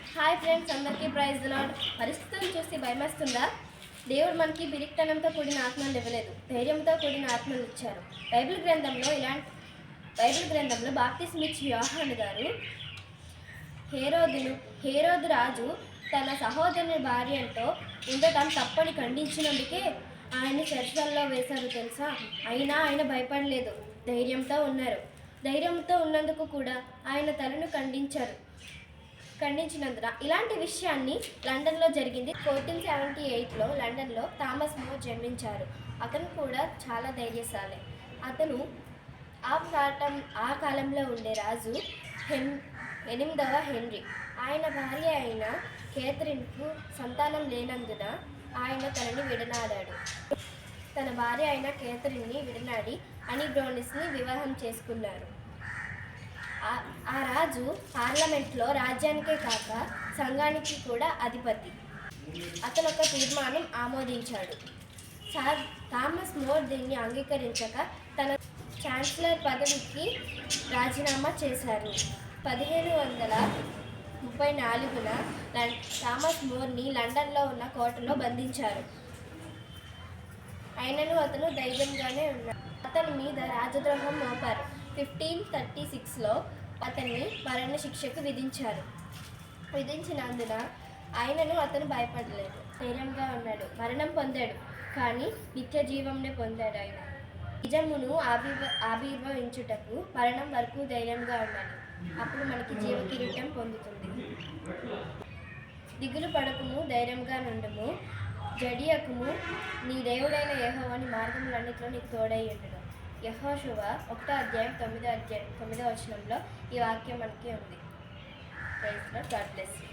Hi friends, అందరికీ praise the lord. పరిస్థితులను చూసి భయమేస్తుందా? దేవుడు మనకి బిరిక్తనంతో కూడిన ఆత్మలు ఇవ్వలేదు, ధైర్యంతో కూడిన ఆత్మలు ఇచ్చారు. బైబిల్ గ్రంథంలో బాప్తిస్మిచ్చి యోహాను గారు హేరోదు రాజు తన సహోదరుని భార్యతో ఉండటం తప్పని ఖండించినందుకే ఆయన్ని చర్చల్లో వేశారు తెలుసా. అయినా ఆయన భయపడలేదు, ధైర్యంతో ఉన్నారు. ధైర్యంతో ఉన్నందుకు కూడా ఆయన తలను ఖండించినందున ఇలాంటి విషయాన్ని లండన్లో జరిగింది. 1478లో లండన్లో థామస్ మోర్ జన్మించారు. అతను కూడా చాలా ధైర్యశాలి. అతను ఆ కాలంలో ఉండే రాజు 8వ హెన్రీ. ఆయన భార్య అయిన కేథరిన్కు సంతానం లేనందున ఆయన తనని విడనాడాడు. తన భార్య అయిన కేథరిన్ని విడనాడి అనిబ్రోనిస్ని వివాహం చేసుకున్నారు. ఆ రాజు పార్లమెంట్లో రాజ్యానికే కాక సంఘానికి కూడా అధిపతి. అతను ఒక తీర్మానం ఆమోదించాడు. థామస్ మోర్ దీన్ని అంగీకరించక తన ఛాన్సలర్ పదవికి రాజీనామా చేశారు. 1534న థామస్ మోర్ని లండన్లో ఉన్న కోటలో బంధించారు. అయినను అతను ధైర్యంగానే ఉన్నాడు. అతని మీద రాజద్రోహం మోపారు. 1536లో అతన్ని మరణ శిక్షకు విధించినందున ఆయనను అతను భయపడలేదు, ధైర్యంగా ఉన్నాడు. మరణం పొందాడు, కానీ నిత్య జీవంనే పొందాడు. ఆయన నిజమును ఆవిర్భవించుటకు మరణం వరకు ధైర్యంగా ఉండాలి. అప్పుడు మనకి జీవ కిరీటం పొందుతుంది. దిగులు పడకుము, ధైర్యంగా నుండుము, జడియకుము, నీ దేవుడైన యెహోవాని మార్గములన్నిటిలో నీకు తోడై ఉండడు. యెహోషువ 1:9 ఈ వాక్యం మనకి ఉంది. Praise the Lord. God bless you.